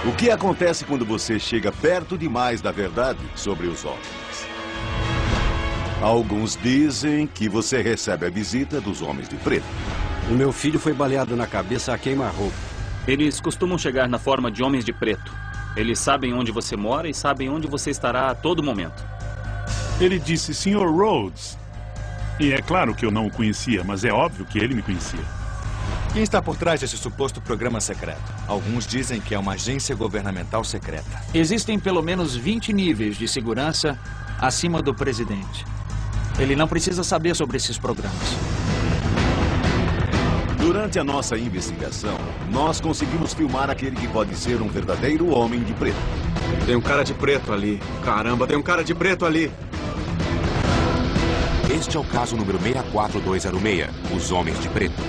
O que acontece quando você chega perto demais da verdade sobre os OVNIs? Alguns dizem que você recebe a visita dos homens de preto. O meu filho foi baleado na cabeça a queima-roupa. Eles costumam chegar na forma de homens de preto. Eles sabem onde você mora e sabem onde você estará a todo momento. Ele disse, Sr. Rhodes. E é claro que eu não o conhecia, mas é óbvio que ele me conhecia. Quem está por trás desse suposto programa secreto? Alguns dizem que é uma agência governamental secreta. Existem pelo menos 20 níveis de segurança acima do presidente. Ele não precisa saber sobre esses programas. Durante a nossa investigação, nós conseguimos filmar aquele que pode ser um verdadeiro homem de preto. Tem um cara de preto ali. Caramba, tem um cara de preto ali. Este é o caso número 64206, os homens de preto.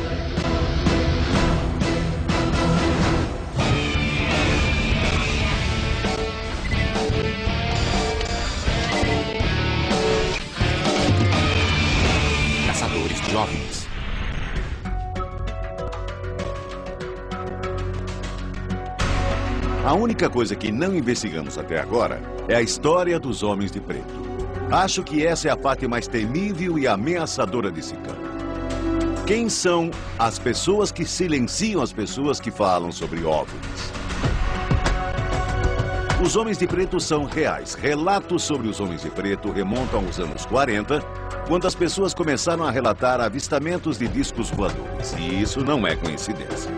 Caçadores de OVNIs. A única coisa que não investigamos até agora é a história dos homens de preto. Acho que essa é a parte mais temível e ameaçadora desse campo. Quem são as pessoas que silenciam as pessoas que falam sobre OVNIs? Os homens de preto são reais. Relatos sobre os homens de preto remontam aos anos 40, quando as pessoas começaram a relatar avistamentos de discos voadores. E isso não é coincidência.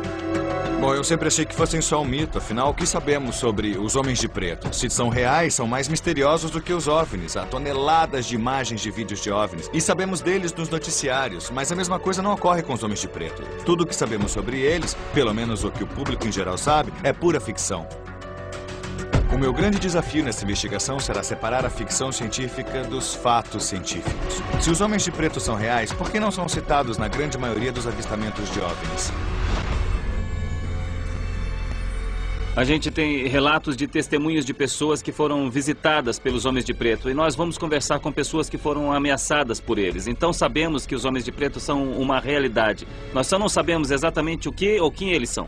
Bom, eu sempre achei que fossem só um mito. Afinal, o que sabemos sobre os homens de preto? Se são reais, são mais misteriosos do que os OVNIs. Há toneladas de imagens de vídeos de OVNIs. E sabemos deles nos noticiários. Mas a mesma coisa não ocorre com os homens de preto. Tudo o que sabemos sobre eles, pelo menos o que o público em geral sabe, é pura ficção. O meu grande desafio nessa investigação será separar a ficção científica dos fatos científicos. Se os homens de preto são reais, por que não são citados na grande maioria dos avistamentos de OVNIs? A gente tem relatos de testemunhos de pessoas que foram visitadas pelos homens de preto e nós vamos conversar com pessoas que foram ameaçadas por eles. Então sabemos que os homens de preto são uma realidade. Nós só não sabemos exatamente o que ou quem eles são.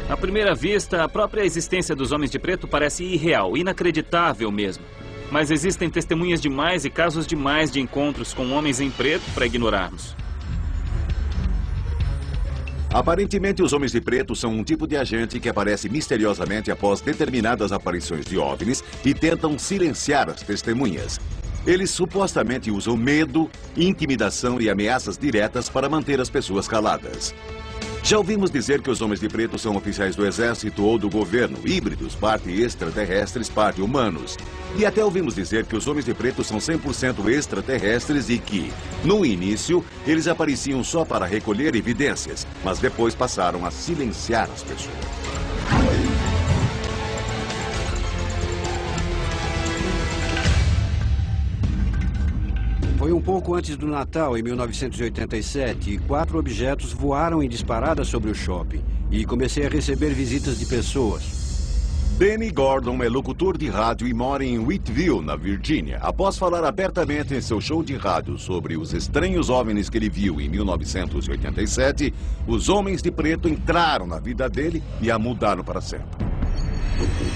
À primeira vista, a própria existência dos homens de preto parece irreal, inacreditável mesmo. Mas existem testemunhas demais e casos demais de encontros com homens em preto para ignorarmos. Aparentemente, os homens de preto são um tipo de agente que aparece misteriosamente após determinadas aparições de OVNIs e tentam silenciar as testemunhas. Eles supostamente usam medo, intimidação e ameaças diretas para manter as pessoas caladas. Já ouvimos dizer que os homens de preto são oficiais do exército ou do governo, híbridos, parte extraterrestres, parte humanos. E até ouvimos dizer que os homens de preto são 100% extraterrestres e que, no início, eles apareciam só para recolher evidências, mas depois passaram a silenciar as pessoas. Foi um pouco antes do Natal, em 1987, e 4 objetos voaram em disparada sobre o shopping. E comecei a receber visitas de pessoas. Danny Gordon é locutor de rádio e mora em Whitville, na Virgínia. Após falar abertamente em seu show de rádio sobre os estranhos OVNIs que ele viu em 1987, os homens de preto entraram na vida dele e a mudaram para sempre.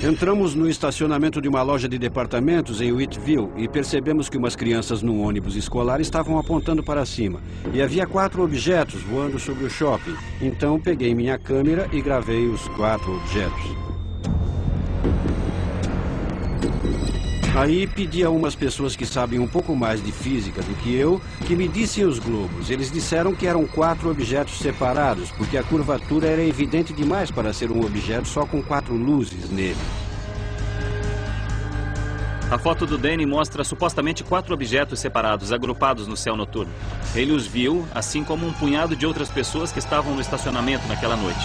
Entramos no estacionamento de uma loja de departamentos em Whitville e percebemos que umas crianças num ônibus escolar estavam apontando para cima. E havia 4 objetos voando sobre o shopping. Então peguei minha câmera e gravei os 4 objetos. Aí pedi a umas pessoas que sabem um pouco mais de física do que eu, que me dissem os globos. Eles disseram que eram 4 objetos separados, porque a curvatura era evidente demais para ser um objeto só com 4 luzes nele. A foto do Danny mostra supostamente 4 objetos separados, agrupados no céu noturno. Ele os viu, assim como um punhado de outras pessoas que estavam no estacionamento naquela noite.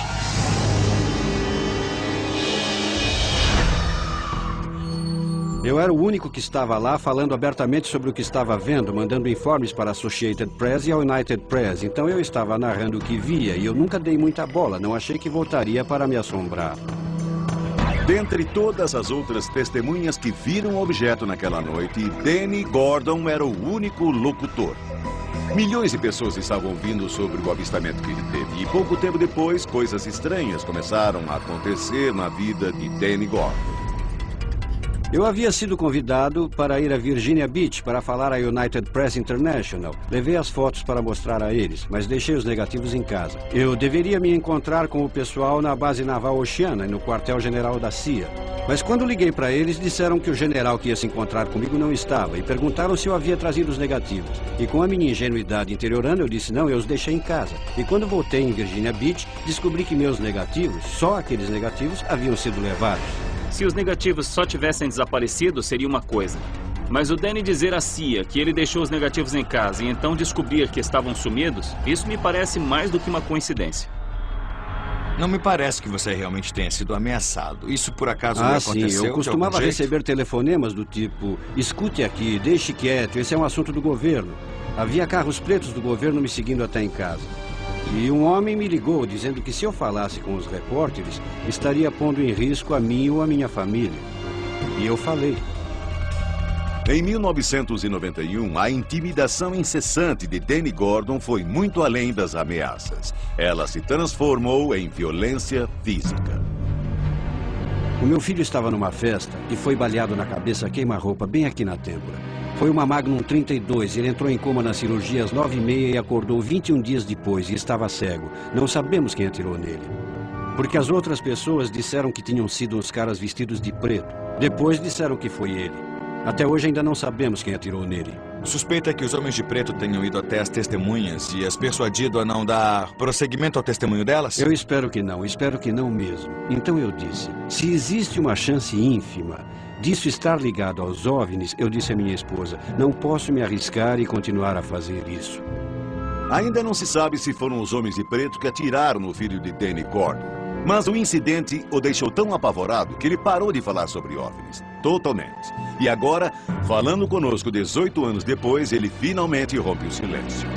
Eu era o único que estava lá falando abertamente sobre o que estava vendo, mandando informes para a Associated Press e a United Press. Então eu estava narrando o que via e eu nunca dei muita bola, não achei que voltaria para me assombrar. Dentre todas as outras testemunhas que viram o objeto naquela noite, Danny Gordon era o único locutor. Milhões de pessoas estavam ouvindo sobre o avistamento que ele teve. E pouco tempo depois, coisas estranhas começaram a acontecer na vida de Danny Gordon. Eu havia sido convidado para ir a Virginia Beach para falar à United Press International. Levei as fotos para mostrar a eles, mas deixei os negativos em casa. Eu deveria me encontrar com o pessoal na base naval Oceana e no quartel-general da CIA. Mas quando liguei para eles, disseram que o general que ia se encontrar comigo não estava e perguntaram se eu havia trazido os negativos. E com a minha ingenuidade interiorana, eu disse não, eu os deixei em casa. E quando voltei em Virginia Beach, descobri que meus negativos, só aqueles negativos, haviam sido levados. Se os negativos só tivessem desaparecido, seria uma coisa. Mas o Danny dizer à CIA que ele deixou os negativos em casa e então descobrir que estavam sumidos, isso me parece mais do que uma coincidência. Não me parece que você realmente tenha sido ameaçado. Isso por acaso não aconteceu? Sim, eu costumava receber telefonemas do tipo: escute aqui, deixe quieto, esse é um assunto do governo. Havia carros pretos do governo me seguindo até em casa. E um homem me ligou dizendo que se eu falasse com os repórteres, estaria pondo em risco a mim ou a minha família. E eu falei. Em 1991, a intimidação incessante de Danny Gordon foi muito além das ameaças. Ela se transformou em violência física. O meu filho estava numa festa e foi baleado na cabeça a queima-roupa bem aqui na têmpora. Foi uma Magnum 32, ele entrou em coma na cirurgia às 9h30 e acordou 21 dias depois e estava cego. Não sabemos quem atirou nele. Porque as outras pessoas disseram que tinham sido os caras vestidos de preto. Depois disseram que foi ele. Até hoje ainda não sabemos quem atirou nele. Suspeita que os homens de preto tenham ido até as testemunhas e as persuadido a não dar prosseguimento ao testemunho delas? Eu espero que não mesmo. Então eu disse, se existe uma chance ínfima disso estar ligado aos OVNIs, eu disse à minha esposa, não posso me arriscar e continuar a fazer isso. Ainda não se sabe se foram os homens de preto que atiraram no filho de Danny Gordon. Mas o incidente o deixou tão apavorado que ele parou de falar sobre OVNIs. Totalmente. E agora, falando conosco 18 anos depois, ele finalmente rompe o silêncio.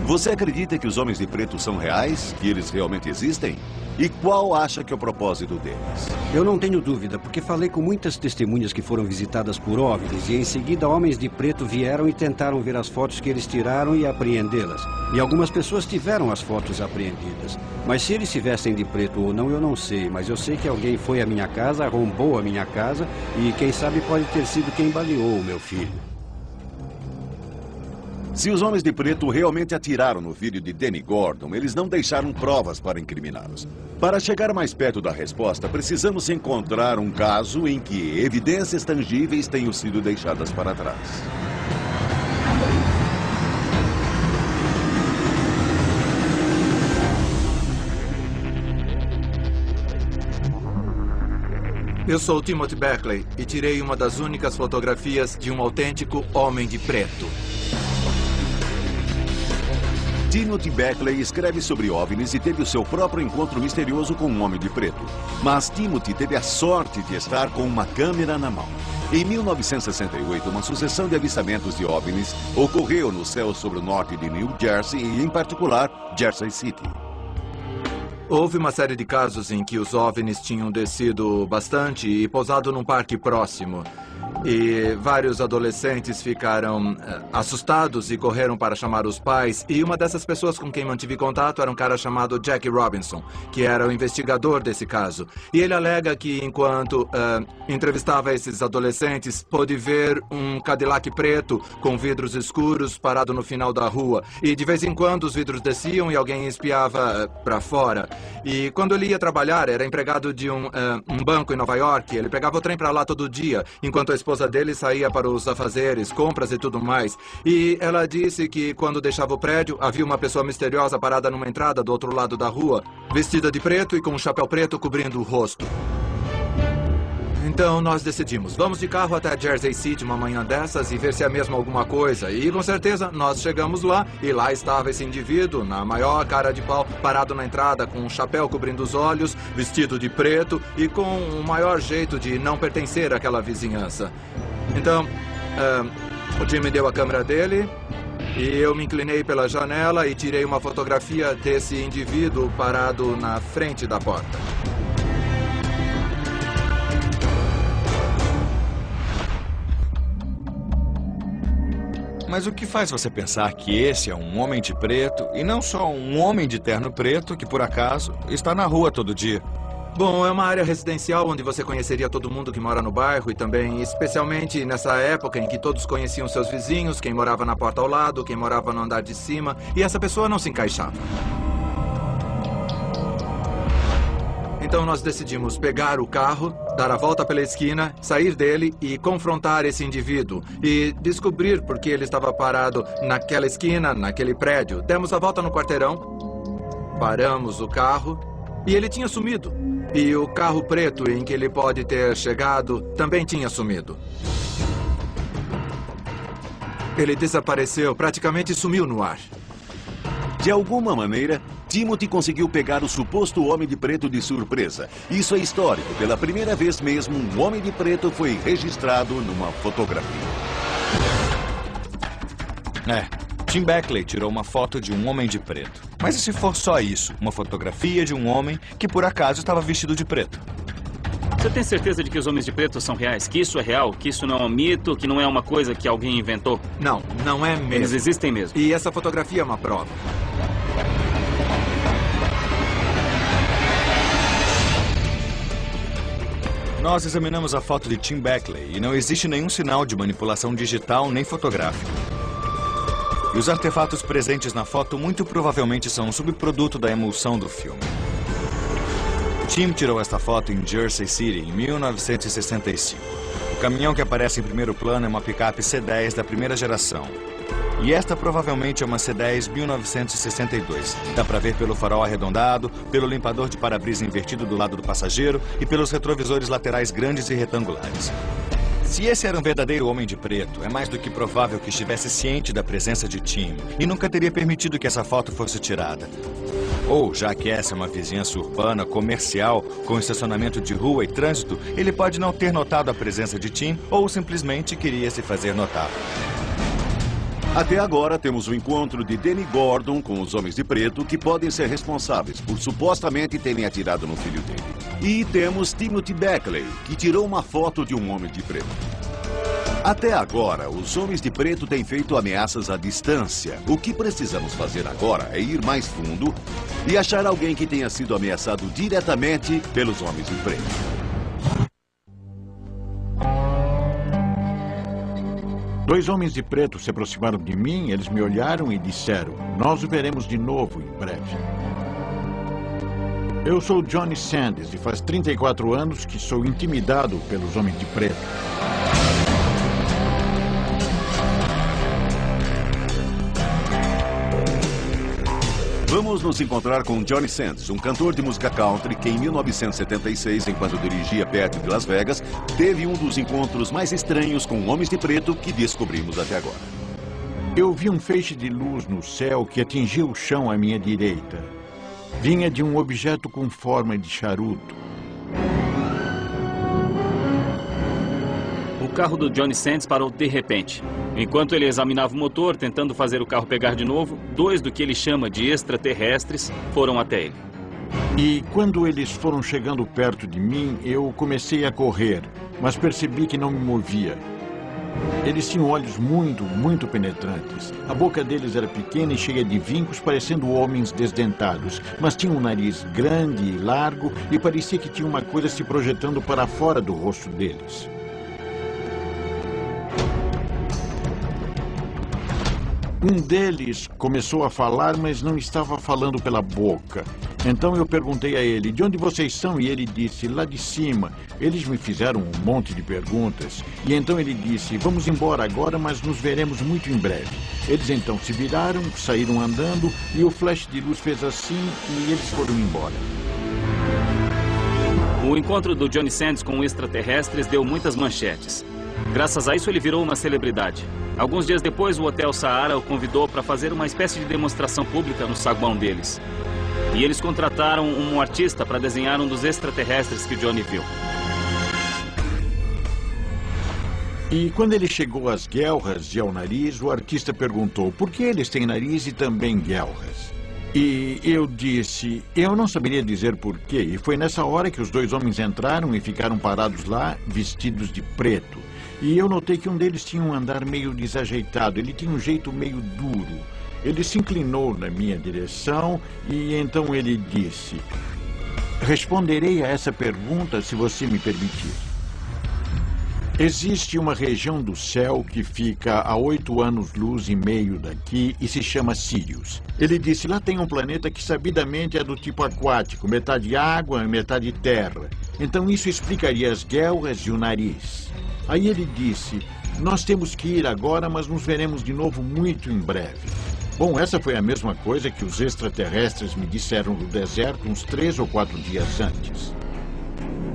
Você acredita que os homens de preto são reais? Que eles realmente existem? E qual acha que é o propósito deles? Eu não tenho dúvida, porque falei com muitas testemunhas que foram visitadas por OVNIs e em seguida homens de preto vieram e tentaram ver as fotos que eles tiraram e apreendê-las. E algumas pessoas tiveram as fotos apreendidas. Mas se eles se vestem de preto ou não, eu não sei. Mas eu sei que alguém foi à minha casa, arrombou a minha casa e quem sabe pode ter sido quem baleou o meu filho. Se os homens de preto realmente atiraram no filho de Danny Gordon, eles não deixaram provas para incriminá-los. Para chegar mais perto da resposta, precisamos encontrar um caso em que evidências tangíveis tenham sido deixadas para trás. Eu sou Timothy Beckley e tirei uma das únicas fotografias de um autêntico homem de preto. Timothy Beckley escreve sobre OVNIs e teve o seu próprio encontro misterioso com um homem de preto. Mas Timothy teve a sorte de estar com uma câmera na mão. Em 1968, uma sucessão de avistamentos de OVNIs ocorreu no céu sobre o norte de New Jersey e, em particular, Jersey City. Houve uma série de casos em que os OVNIs tinham descido bastante e pousado num parque próximo. E vários adolescentes ficaram assustados e correram para chamar os pais. E uma dessas pessoas com quem mantive contato era um cara chamado Jack Robinson, que era o investigador desse caso. E ele alega que enquanto entrevistava esses adolescentes, pôde ver um Cadillac preto com vidros escuros parado no final da rua. E de vez em quando os vidros desciam e alguém espiava para fora. E quando ele ia trabalhar, era empregado de um banco em Nova York. Ele pegava o trem para lá todo dia, enquanto a esposa dele saía para os afazeres, compras e tudo mais. E ela disse que quando deixava o prédio, havia uma pessoa misteriosa parada numa entrada do outro lado da rua, vestida de preto e com um chapéu preto cobrindo o rosto. Então nós decidimos, vamos de carro até Jersey City uma manhã dessas e ver se é mesmo alguma coisa. E com certeza nós chegamos lá e lá estava esse indivíduo, na maior cara de pau, parado na entrada com um chapéu cobrindo os olhos, vestido de preto e com o maior jeito de não pertencer àquela vizinhança. Então, o Jim me deu a câmera dele e eu me inclinei pela janela e tirei uma fotografia desse indivíduo parado na frente da porta. Mas o que faz você pensar que esse é um homem de preto e não só um homem de terno preto que, por acaso, está na rua todo dia? Bom, é uma área residencial onde você conheceria todo mundo que mora no bairro e também, especialmente nessa época em que todos conheciam seus vizinhos, quem morava na porta ao lado, quem morava no andar de cima, e essa pessoa não se encaixava. Então nós decidimos pegar o carro, dar a volta pela esquina, sair dele e confrontar esse indivíduo e descobrir por que ele estava parado naquela esquina, naquele prédio. Demos a volta no quarteirão, paramos o carro e ele tinha sumido. E o carro preto em que ele pode ter chegado também tinha sumido. Ele desapareceu, praticamente sumiu no ar. De alguma maneira, Timothy conseguiu pegar o suposto homem de preto de surpresa. Isso é histórico. Pela primeira vez mesmo, um homem de preto foi registrado numa fotografia. Tim Beckley tirou uma foto de um homem de preto. Mas e se for só isso? Uma fotografia de um homem que por acaso estava vestido de preto? Você tem certeza de que os homens de preto são reais? Que isso é real? Que isso não é um mito? Que não é uma coisa que alguém inventou? Não, não é mesmo. Eles existem mesmo. E essa fotografia é uma prova. Nós examinamos a foto de Tim Beckley e não existe nenhum sinal de manipulação digital nem fotográfica. E os artefatos presentes na foto muito provavelmente são um subproduto da emulsão do filme. Tim tirou esta foto em Jersey City, em 1965. O caminhão que aparece em primeiro plano é uma picape C10 da primeira geração. E esta provavelmente é uma C10 1962. Dá pra ver pelo farol arredondado, pelo limpador de para-brisa invertido do lado do passageiro e pelos retrovisores laterais grandes e retangulares. Se esse era um verdadeiro homem de preto, é mais do que provável que estivesse ciente da presença de Tim e nunca teria permitido que essa foto fosse tirada. Ou, já que essa é uma vizinhança urbana, comercial, com estacionamento de rua e trânsito, ele pode não ter notado a presença de Tim ou simplesmente queria se fazer notar. Até agora, temos o encontro de Danny Gordon com os homens de preto que podem ser responsáveis por supostamente terem atirado no filho dele. E temos Timothy Beckley, que tirou uma foto de um homem de preto. Até agora, os homens de preto têm feito ameaças à distância. O que precisamos fazer agora é ir mais fundo e achar alguém que tenha sido ameaçado diretamente pelos homens de preto. 2 homens de preto se aproximaram de mim, eles me olharam e disseram: "Nós o veremos de novo em breve." Eu sou Johnny Sanders e faz 34 anos que sou intimidado pelos homens de preto. Vamos nos encontrar com Johnny Sanders, um cantor de música country que em 1976, enquanto dirigia perto de Las Vegas, teve um dos encontros mais estranhos com homens de preto que descobrimos até agora. Eu vi um feixe de luz no céu que atingiu o chão à minha direita. Vinha de um objeto com forma de charuto. O carro do Johnny Sanders parou de repente. Enquanto ele examinava o motor, tentando fazer o carro pegar de novo, 2 do que ele chama de extraterrestres foram até ele. E quando eles foram chegando perto de mim, eu comecei a correr, mas percebi que não me movia. Eles tinham olhos muito penetrantes. A boca deles era pequena e cheia de vincos, parecendo homens desdentados, mas tinham um nariz grande e largo e parecia que tinha uma coisa se projetando para fora do rosto deles. Um deles começou a falar, mas não estava falando pela boca. Então eu perguntei a ele: "De onde vocês são?" E ele disse: "Lá de cima." Eles me fizeram um monte de perguntas. E então ele disse: "Vamos embora agora, mas nos veremos muito em breve." Eles então se viraram, saíram andando e o flash de luz fez assim e eles foram embora. O encontro do Johnny Sanders com extraterrestres deu muitas manchetes. Graças a isso, ele virou uma celebridade. Alguns dias depois, o Hotel Sahara o convidou para fazer uma espécie de demonstração pública no saguão deles. E eles contrataram um artista para desenhar um dos extraterrestres que Johnny viu. E quando ele chegou às guelras e ao nariz, o artista perguntou: "Por que eles têm nariz e também guelras?" E eu disse: "Eu não saberia dizer por quê." E foi nessa hora que os 2 homens entraram e ficaram parados lá, vestidos de preto. E eu notei que um deles tinha um andar meio desajeitado. Ele tinha um jeito meio duro. Ele se inclinou na minha direção e então ele disse: responderei a essa pergunta se você me permitir. Existe uma região do céu que fica a 8 anos-luz e meio daqui e se chama Sirius. Ele disse, lá tem um planeta que sabidamente é do tipo aquático, metade água e metade terra. Então isso explicaria as guelras e o nariz. Aí ele disse, nós temos que ir agora, mas nos veremos de novo muito em breve. Bom, essa foi a mesma coisa que os extraterrestres me disseram no deserto uns 3 ou 4 dias antes.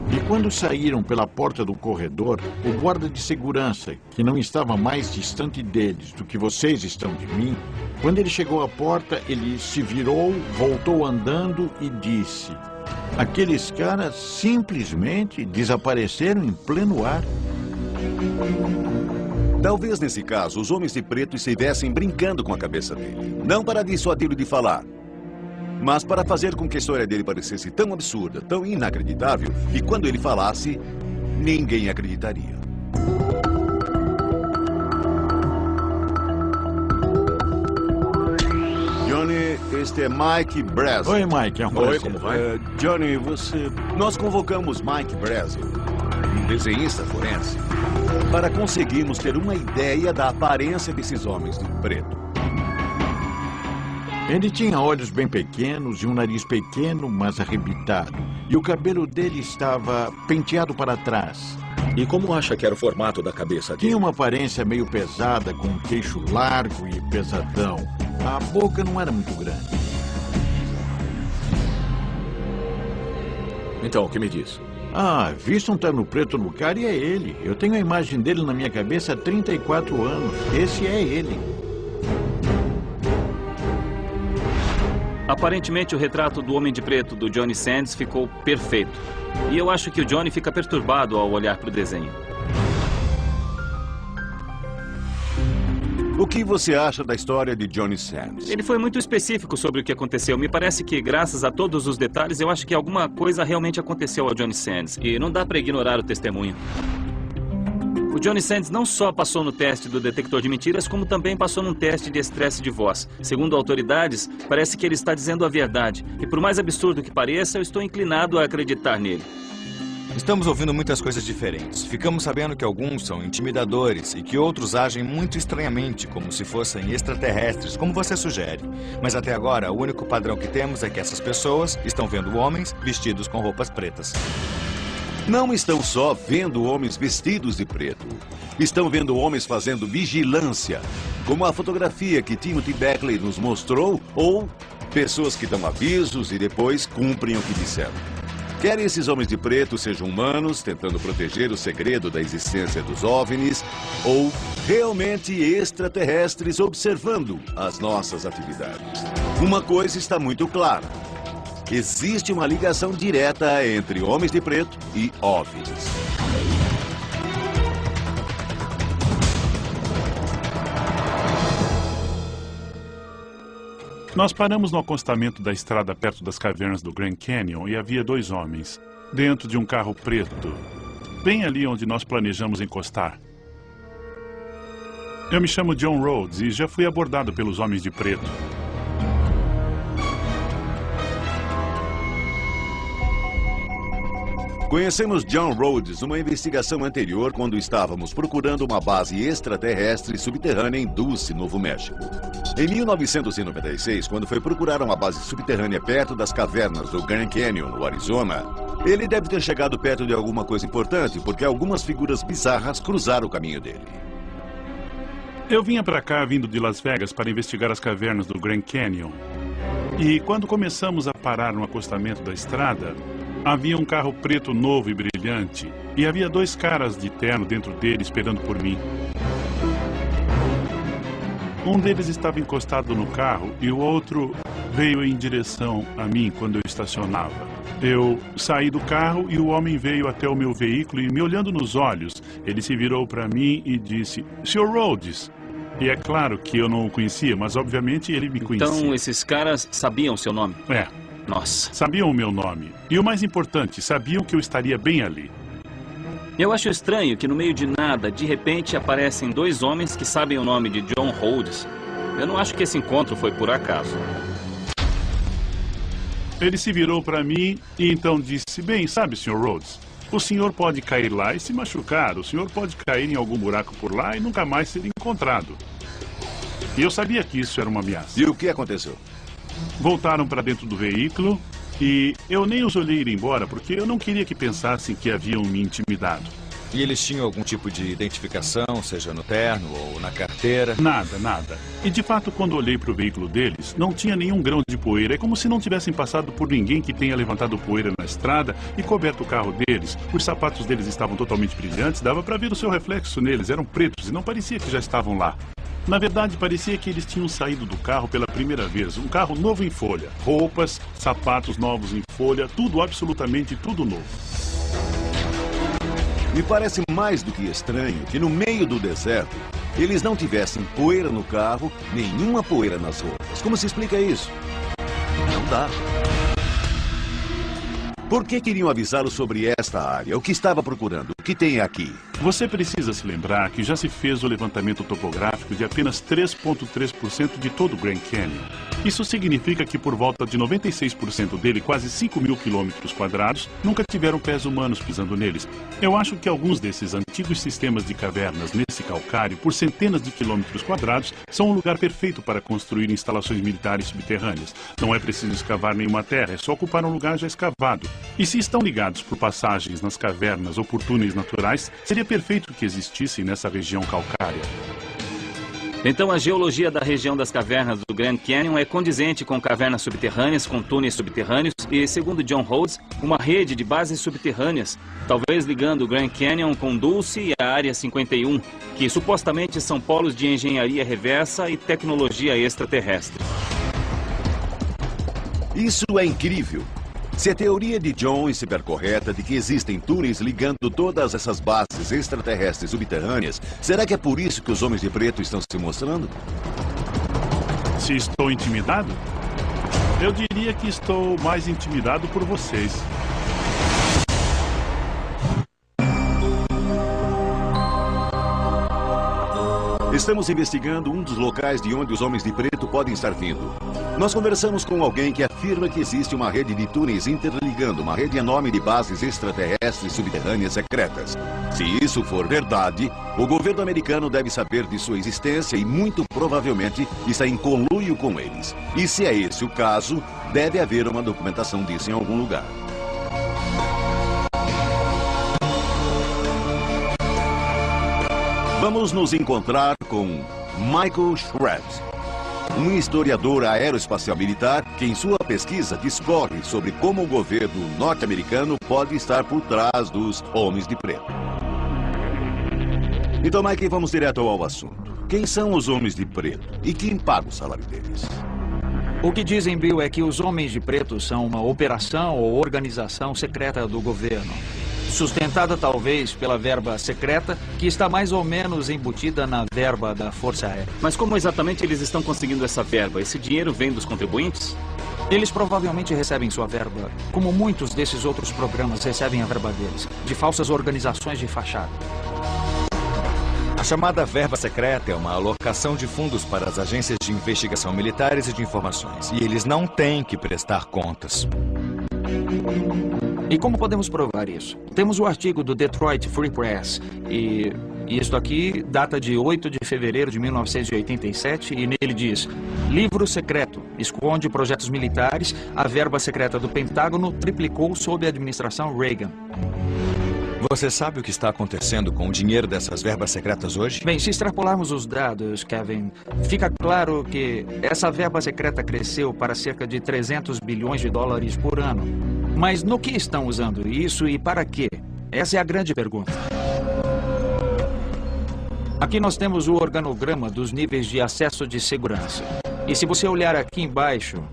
E quando saíram pela porta do corredor, o guarda de segurança, que não estava mais distante deles do que vocês estão de mim, quando ele chegou à porta, ele se virou, voltou andando e disse, aqueles caras simplesmente desapareceram em pleno ar. Talvez nesse caso os homens de preto estivessem brincando com a cabeça dele. Não para dissuadi-lo de falar, mas para fazer com que a história dele parecesse tão absurda, tão inacreditável, que quando ele falasse, ninguém acreditaria. Johnny, este é Mike Brazel. Oi, Mike, é um prazer. Oi, como vai? Johnny, nós convocamos Mike Brazel, um desenhista forense, para conseguirmos ter uma ideia da aparência desses homens de preto. Ele tinha olhos bem pequenos e um nariz pequeno, mas arrebitado. E o cabelo dele estava penteado para trás. E como acha que era o formato da cabeça dele? Tinha uma aparência meio pesada, com um queixo largo e pesadão. A boca não era muito grande. Então, o que me diz? Visto um terno preto no cara e é ele. Eu tenho a imagem dele na minha cabeça há 34 anos. Esse é ele. Aparentemente, o retrato do Homem de Preto do Johnny Sands ficou perfeito. E eu acho que o Johnny fica perturbado ao olhar para o desenho. O que você acha da história de Johnny Sands? Ele foi muito específico sobre o que aconteceu. Me parece que, graças a todos os detalhes, eu acho que alguma coisa realmente aconteceu ao Johnny Sands. E não dá para ignorar o testemunho. O Johnny Sands não só passou no teste do detector de mentiras, como também passou num teste de estresse de voz. Segundo autoridades, parece que ele está dizendo a verdade. E por mais absurdo que pareça, eu estou inclinado a acreditar nele. Estamos ouvindo muitas coisas diferentes. Ficamos sabendo que alguns são intimidadores e que outros agem muito estranhamente, como se fossem extraterrestres, como você sugere. Mas até agora, o único padrão que temos é que essas pessoas estão vendo homens vestidos com roupas pretas. Não estão só vendo homens vestidos de preto. Estão vendo homens fazendo vigilância, como a fotografia que Timothy Beckley nos mostrou, ou pessoas que dão avisos e depois cumprem o que disseram. Quer esses homens de preto sejam humanos, tentando proteger o segredo da existência dos OVNIs, ou realmente extraterrestres observando as nossas atividades. Uma coisa está muito clara. Existe uma ligação direta entre homens de preto e OVNIs. Nós paramos no acostamento da estrada perto das cavernas do Grand Canyon e havia 2 homens, dentro de um carro preto, bem ali onde nós planejamos encostar. Eu me chamo John Rhodes e já fui abordado pelos homens de preto. Conhecemos John Rhodes numa investigação anterior quando estávamos procurando uma base extraterrestre subterrânea em Dulce, Novo México. Em 1996, quando foi procurar uma base subterrânea perto das cavernas do Grand Canyon, no Arizona, ele deve ter chegado perto de alguma coisa importante, porque algumas figuras bizarras cruzaram o caminho dele. Eu vinha para cá vindo de Las Vegas para investigar as cavernas do Grand Canyon. E quando começamos a parar no acostamento da estrada, havia um carro preto novo e brilhante, e havia 2 caras de terno dentro dele esperando por mim. Um deles estava encostado no carro e o outro veio em direção a mim quando eu estacionava. Eu saí do carro e o homem veio até o meu veículo e, me olhando nos olhos, ele se virou para mim e disse, Sr. Rhodes. E é claro que eu não o conhecia, mas obviamente ele me conhecia. Então esses caras sabiam seu nome? É. Nossa. Sabiam o meu nome. E o mais importante, sabiam que eu estaria bem ali. Eu acho estranho que no meio de nada, de repente, aparecem dois homens que sabem o nome de John Rhodes. Eu não acho que esse encontro foi por acaso. Ele se virou para mim e então disse: bem, sabe, Sr. Rhodes, o senhor pode cair lá e se machucar. O senhor pode cair em algum buraco por lá e nunca mais ser encontrado. E eu sabia que isso era uma ameaça. E o que aconteceu? Voltaram para dentro do veículo e eu nem os olhei ir embora porque eu não queria que pensassem que haviam me intimidado. E eles tinham algum tipo de identificação, seja no terno ou na carteira? Nada, nada. E de fato, quando olhei para o veículo deles, não tinha nenhum grão de poeira. É como se não tivessem passado por ninguém que tenha levantado poeira na estrada e coberto o carro deles. Os sapatos deles estavam totalmente brilhantes, dava para ver o seu reflexo neles. Eram pretos e não parecia que já estavam lá. Na verdade, parecia que eles tinham saído do carro pela primeira vez. Um carro novo em folha. Roupas, sapatos novos em folha, tudo, absolutamente tudo novo. Me parece mais do que estranho que no meio do deserto eles não tivessem poeira no carro, nenhuma poeira nas roupas. Como se explica isso? Não dá. Por que queriam avisá-lo sobre esta área? O que estava procurando? O que tem aqui? Você precisa se lembrar que já se fez o levantamento topográfico de apenas 3,3% de todo o Grand Canyon. Isso significa que por volta de 96% dele, quase 5.000 quilômetros quadrados, nunca tiveram pés humanos pisando neles. Eu acho que alguns desses antigos sistemas de cavernas nesse calcário, por centenas de quilômetros quadrados, são um lugar perfeito para construir instalações militares subterrâneas. Não é preciso escavar nenhuma terra, é só ocupar um lugar já escavado. E se estão ligados por passagens nas cavernas ou por túneis naturais, seria perfeito que existissem nessa região calcária. Então a geologia da região das cavernas do Grand Canyon é condizente com cavernas subterrâneas, com túneis subterrâneos e, segundo John Rhodes, uma rede de bases subterrâneas, talvez ligando o Grand Canyon com Dulce e a Área 51, que supostamente são polos de engenharia reversa e tecnologia extraterrestre. Isso é incrível. Se a teoria de John estiver correta de que existem túneis ligando todas essas bases extraterrestres subterrâneas, será que é por isso que os homens de preto estão se mostrando? Se estou intimidado? Eu diria que estou mais intimidado por vocês. Estamos investigando um dos locais de onde os homens de preto podem estar vindo. Nós conversamos com alguém que afirma que existe uma rede de túneis interligando uma rede enorme de bases extraterrestres subterrâneas secretas. Se isso for verdade, o governo americano deve saber de sua existência e muito provavelmente está em conluio com eles. E se é esse o caso, deve haver uma documentação disso em algum lugar. Vamos nos encontrar com Michael Schratt, um historiador aeroespacial militar que em sua pesquisa discorre sobre como o governo norte-americano pode estar por trás dos homens de preto. Então, Mike, vamos direto ao assunto. Quem são os homens de preto e quem paga o salário deles? O que dizem, Bill, é que os homens de preto são uma operação ou organização secreta do governo, sustentada talvez pela verba secreta, que está mais ou menos embutida na verba da Força Aérea. Mas como exatamente eles estão conseguindo essa verba? Esse dinheiro vem dos contribuintes? Eles provavelmente recebem sua verba, como muitos desses outros programas recebem a verba deles, de falsas organizações de fachada. A chamada verba secreta é uma alocação de fundos para as agências de investigação militares e de informações. E eles não têm que prestar contas. E como podemos provar isso? Temos o artigo do Detroit Free Press e isto aqui data de 8 de fevereiro de 1987 e nele diz: livro secreto, esconde projetos militares, a verba secreta do Pentágono triplicou sob a administração Reagan. Você sabe o que está acontecendo com o dinheiro dessas verbas secretas hoje? Bem, se extrapolarmos os dados, Kevin, fica claro que essa verba secreta cresceu para cerca de 300 bilhões de dólares por ano. Mas no que estão usando isso e para quê? Essa é a grande pergunta. Aqui nós temos o organograma dos níveis de acesso de segurança. E se você olhar aqui embaixo,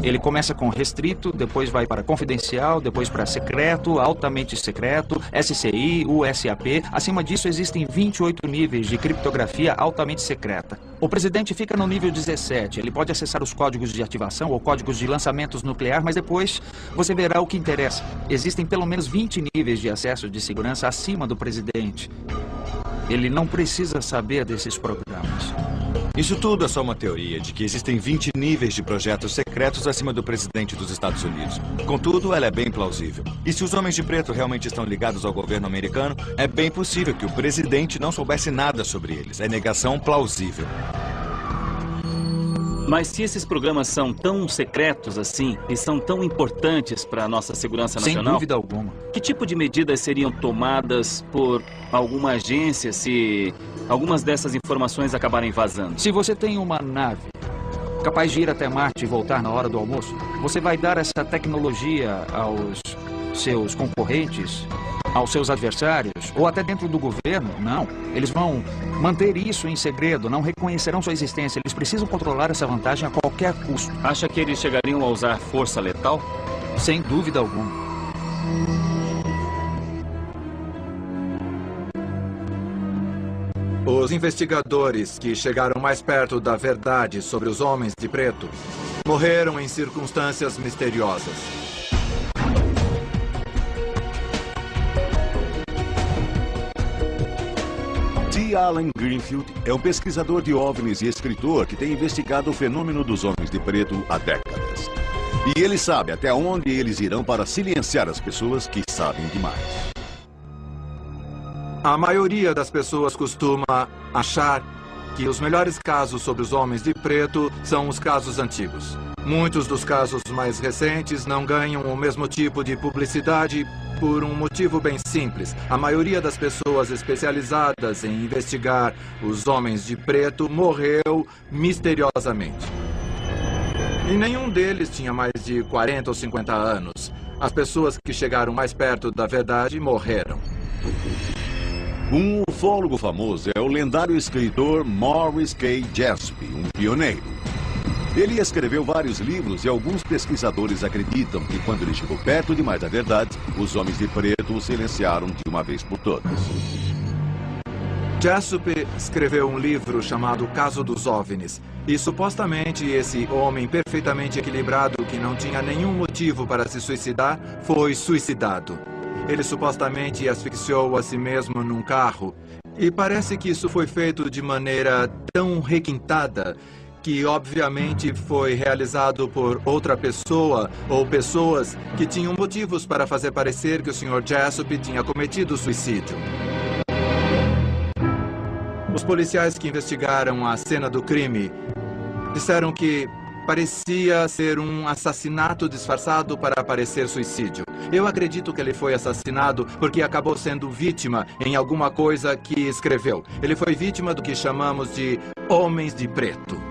ele começa com restrito, depois vai para confidencial, depois para secreto, altamente secreto, SCI, USAP. Acima disso existem 28 níveis de criptografia altamente secreta. O presidente fica no nível 17. Ele pode acessar os códigos de ativação ou códigos de lançamentos nuclear, mas depois você verá o que interessa. Existem pelo menos 20 níveis de acesso de segurança acima do presidente. Ele não precisa saber desses programas. Isso tudo é só uma teoria de que existem 20 níveis de projetos secretos acima do presidente dos Estados Unidos. Contudo, ela é bem plausível. E se os homens de preto realmente estão ligados ao governo americano, é bem possível que o presidente não soubesse nada sobre eles. É negação plausível. Mas se esses programas são tão secretos assim e são tão importantes para a nossa segurança nacional... Sem dúvida alguma. Que tipo de medidas seriam tomadas por alguma agência se algumas dessas informações acabarem vazando? Se você tem uma nave capaz de ir até Marte e voltar na hora do almoço, você vai dar essa tecnologia aos seus concorrentes, aos seus adversários, ou até dentro do governo? Não. Eles vão manter isso em segredo, não reconhecerão sua existência. Eles precisam controlar essa vantagem a qualquer custo. Acha que eles chegariam a usar força letal? Sem dúvida alguma. Os investigadores que chegaram mais perto da verdade sobre os homens de preto morreram em circunstâncias misteriosas. T. Allen Greenfield é um pesquisador de OVNIs e escritor que tem investigado o fenômeno dos homens de preto há décadas. E ele sabe até onde eles irão para silenciar as pessoas que sabem demais. A maioria das pessoas costuma achar que os melhores casos sobre os homens de preto são os casos antigos. Muitos dos casos mais recentes não ganham o mesmo tipo de publicidade por um motivo bem simples. A maioria das pessoas especializadas em investigar os homens de preto morreu misteriosamente. E nenhum deles tinha mais de 40 ou 50 anos. As pessoas que chegaram mais perto da verdade morreram. Um ufólogo famoso é o lendário escritor Morris K. Jessup, um pioneiro. Ele escreveu vários livros e alguns pesquisadores acreditam que quando ele chegou perto demais da verdade, os homens de preto o silenciaram de uma vez por todas. Jessup escreveu um livro chamado Caso dos OVNIs. E supostamente esse homem perfeitamente equilibrado que não tinha nenhum motivo para se suicidar, foi suicidado. Ele supostamente asfixiou a si mesmo num carro. E parece que isso foi feito de maneira tão requintada que obviamente foi realizado por outra pessoa ou pessoas que tinham motivos para fazer parecer que o Sr. Jessup tinha cometido suicídio. Os policiais que investigaram a cena do crime disseram que parecia ser um assassinato disfarçado para parecer suicídio. Eu acredito que ele foi assassinado porque acabou sendo vítima em alguma coisa que escreveu. Ele foi vítima do que chamamos de homens de preto.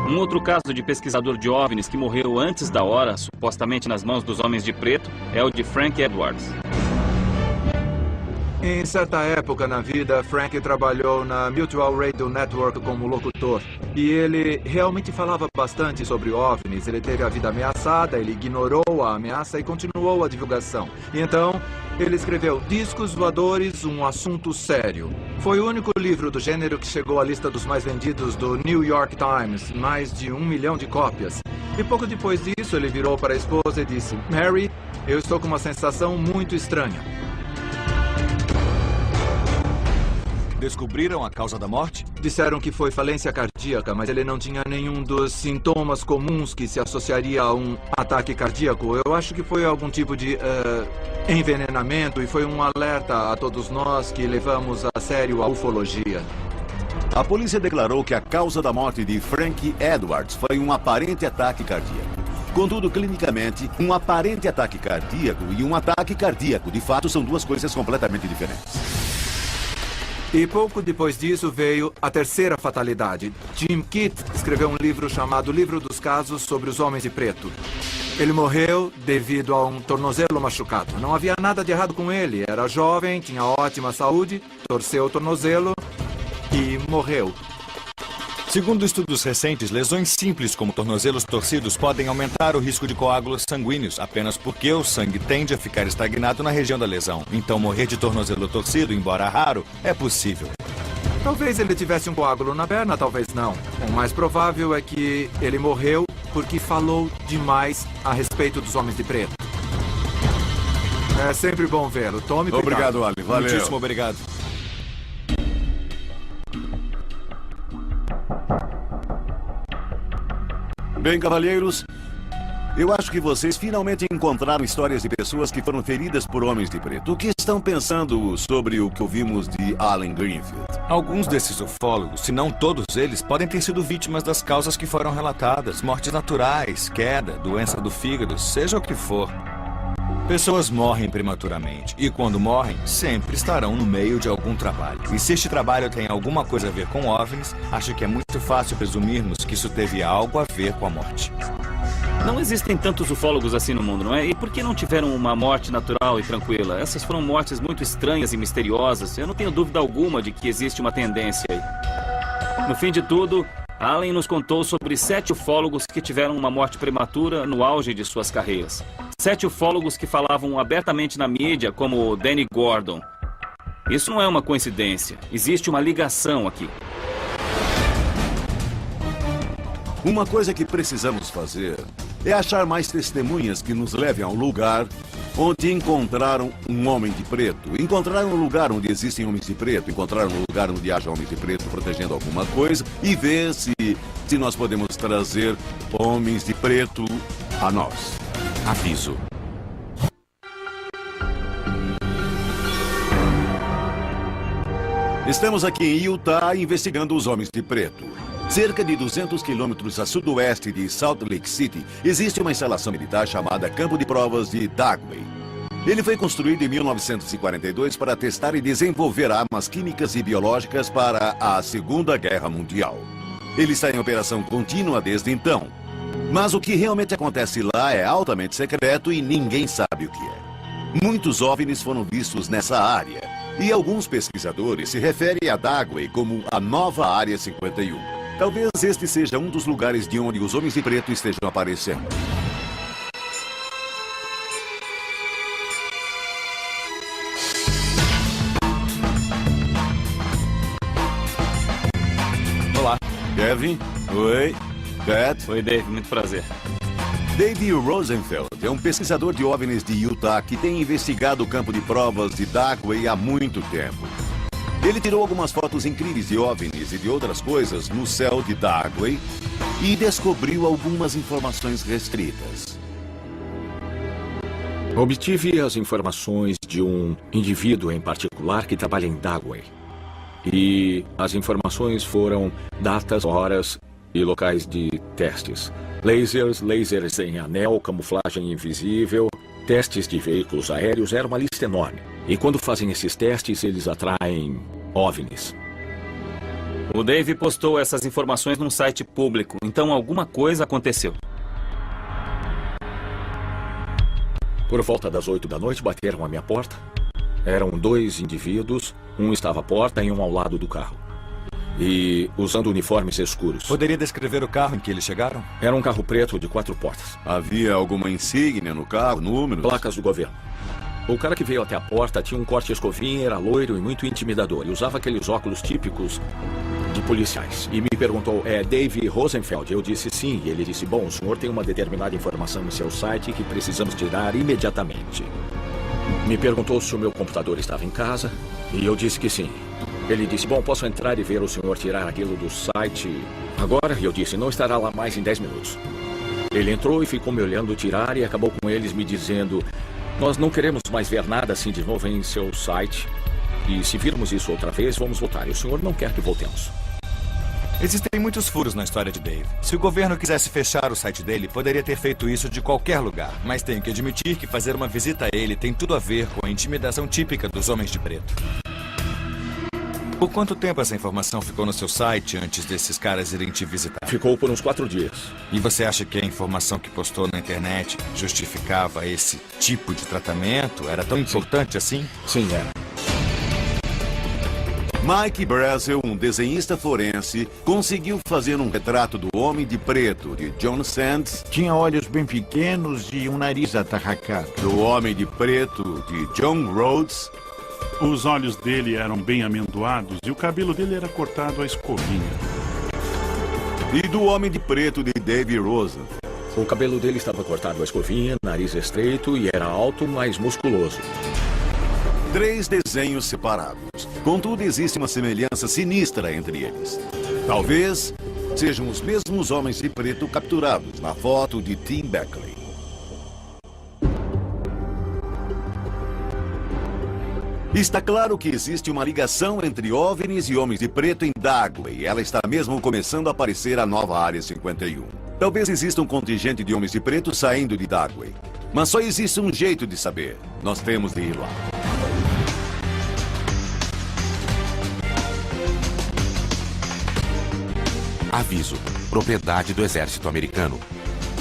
Um outro caso de pesquisador de OVNIs que morreu antes da hora, supostamente nas mãos dos homens de preto, é o de Frank Edwards. Em certa época na vida, Frank trabalhou na Mutual Radio Network como locutor. E ele realmente falava bastante sobre OVNIs. Ele teve a vida ameaçada, ele ignorou a ameaça e continuou a divulgação. E então, ele escreveu Discos Voadores, um assunto sério. Foi o único livro do gênero que chegou à lista dos mais vendidos do New York Times, mais de 1 milhão de cópias. E pouco depois disso, ele virou para a esposa e disse: Mary, eu estou com uma sensação muito estranha. Descobriram a causa da morte? Disseram que foi falência cardíaca, mas ele não tinha nenhum dos sintomas comuns que se associaria a um ataque cardíaco. Eu acho que foi algum tipo de envenenamento e foi um alerta a todos nós que levamos a sério a ufologia. A polícia declarou que a causa da morte de Frank Edwards foi um aparente ataque cardíaco. Contudo, clinicamente, um aparente ataque cardíaco e um ataque cardíaco, de fato, são duas coisas completamente diferentes. E pouco depois disso veio a terceira fatalidade. Jim Kitt escreveu um livro chamado Livro dos Casos sobre os Homens de Preto. Ele morreu devido a um tornozelo machucado. Não havia nada de errado com ele. Era jovem, tinha ótima saúde, torceu o tornozelo e morreu. Segundo estudos recentes, lesões simples como tornozelos torcidos podem aumentar o risco de coágulos sanguíneos, apenas porque o sangue tende a ficar estagnado na região da lesão. Então morrer de tornozelo torcido, embora raro, é possível. Talvez ele tivesse um coágulo na perna, talvez não. O mais provável é que ele morreu porque falou demais a respeito dos homens de preto. É sempre bom vê-lo. Tome cuidado. Obrigado, Ali. Valeu. Muitíssimo obrigado. Bem, cavalheiros, eu acho que vocês finalmente encontraram histórias de pessoas que foram feridas por homens de preto. O que estão pensando sobre o que ouvimos de Allen Greenfield? Alguns desses ufólogos, se não todos eles, podem ter sido vítimas das causas que foram relatadas. Mortes naturais, queda, doença do fígado, seja o que for. Pessoas morrem prematuramente e, quando morrem, sempre estarão no meio de algum trabalho. E se este trabalho tem alguma coisa a ver com OVNIs, acho que é muito fácil presumirmos que isso teve algo a ver com a morte. Não existem tantos ufólogos assim no mundo, não é? E por que não tiveram uma morte natural e tranquila? Essas foram mortes muito estranhas e misteriosas. Eu não tenho dúvida alguma de que existe uma tendência aí. No fim de tudo, Allen nos contou sobre 7 ufólogos que tiveram uma morte prematura no auge de suas carreiras. 7 ufólogos que falavam abertamente na mídia, como Danny Gordon. Isso não é uma coincidência. Existe uma ligação aqui. Uma coisa que precisamos fazer é achar mais testemunhas que nos levem a um lugar onde encontraram um homem de preto. Encontrar um lugar onde existem homens de preto. Encontrar um lugar onde haja homens de preto protegendo alguma coisa. E ver se nós podemos trazer homens de preto a nós. Aviso. Estamos aqui em Utah investigando os homens de preto. Cerca de 200 quilômetros a sudoeste de Salt Lake City, existe uma instalação militar chamada Campo de Provas de Dagway. Ele foi construído em 1942 para testar e desenvolver armas químicas e biológicas para a Segunda Guerra Mundial. Ele está em operação contínua desde então. Mas o que realmente acontece lá é altamente secreto e ninguém sabe o que é. Muitos OVNIs foram vistos nessa área. E alguns pesquisadores se referem a Dagway como a nova Área 51. Talvez este seja um dos lugares de onde os homens de preto estejam aparecendo. Olá. Kevin? Oi. Pat? Oi, Dave. Muito prazer. Dave Rosenfeld é um pesquisador de OVNIs de Utah que tem investigado o campo de provas de Dagway há muito tempo. Ele tirou algumas fotos incríveis de OVNIs e de outras coisas no céu de Dagway e descobriu algumas informações restritas. Obtive as informações de um indivíduo em particular que trabalha em Dagway. E as informações foram datas, horas e locais de testes. Lasers em anel, camuflagem invisível, testes de veículos aéreos, era uma lista enorme. E quando fazem esses testes, eles atraem OVNIs. O Dave postou essas informações num site público, então alguma coisa aconteceu. Por volta das 8 da noite, bateram à minha porta. Eram 2 indivíduos, um estava à porta e um ao lado do carro. E usando uniformes escuros. Poderia descrever o carro em que eles chegaram? Era um carro preto de 4 portas. Havia alguma insígnia no carro, números? Placas do governo. O cara que veio até a porta tinha um corte escovinha, era loiro e muito intimidador. E usava aqueles óculos típicos de policiais. E me perguntou, é Dave Rosenfeld? Eu disse sim. E ele disse, bom, o senhor tem uma determinada informação no seu site que precisamos tirar imediatamente. Me perguntou se o meu computador estava em casa. E eu disse que sim. Ele disse, bom, posso entrar e ver o senhor tirar aquilo do site agora? E eu disse, não estará lá mais em 10 minutos. Ele entrou e ficou me olhando tirar e acabou com eles me dizendo, nós não queremos mais ver nada assim de novo em seu site. E se virmos isso outra vez, vamos voltar. E o senhor não quer que voltemos. Existem muitos furos na história de Dave. Se o governo quisesse fechar o site dele, poderia ter feito isso de qualquer lugar. Mas tenho que admitir que fazer uma visita a ele tem tudo a ver com a intimidação típica dos homens de preto. Por quanto tempo essa informação ficou no seu site antes desses caras irem te visitar? Ficou por uns 4 dias. E você acha que a informação que postou na internet justificava esse tipo de tratamento? Era tão importante assim? Sim, era. Mike Brazel, um desenhista forense, conseguiu fazer um retrato do Homem de Preto, de John Sands. Tinha olhos bem pequenos e um nariz atarracado. Do Homem de Preto, de John Rhodes. Os olhos dele eram bem amendoados e o cabelo dele era cortado à escovinha. E do Homem de Preto de Dave Rosen? O cabelo dele estava cortado à escovinha, nariz estreito e era alto, mas musculoso. 3 desenhos separados. Contudo, existe uma semelhança sinistra entre eles. Talvez sejam os mesmos homens de preto capturados na foto de Tim Beckley. Está claro que existe uma ligação entre OVNIs e homens de preto em Dagley. Ela está mesmo começando a aparecer a nova Área 51. Talvez exista um contingente de homens de preto saindo de Dagley. Mas só existe um jeito de saber. Nós temos de ir lá. Aviso. Propriedade do Exército Americano.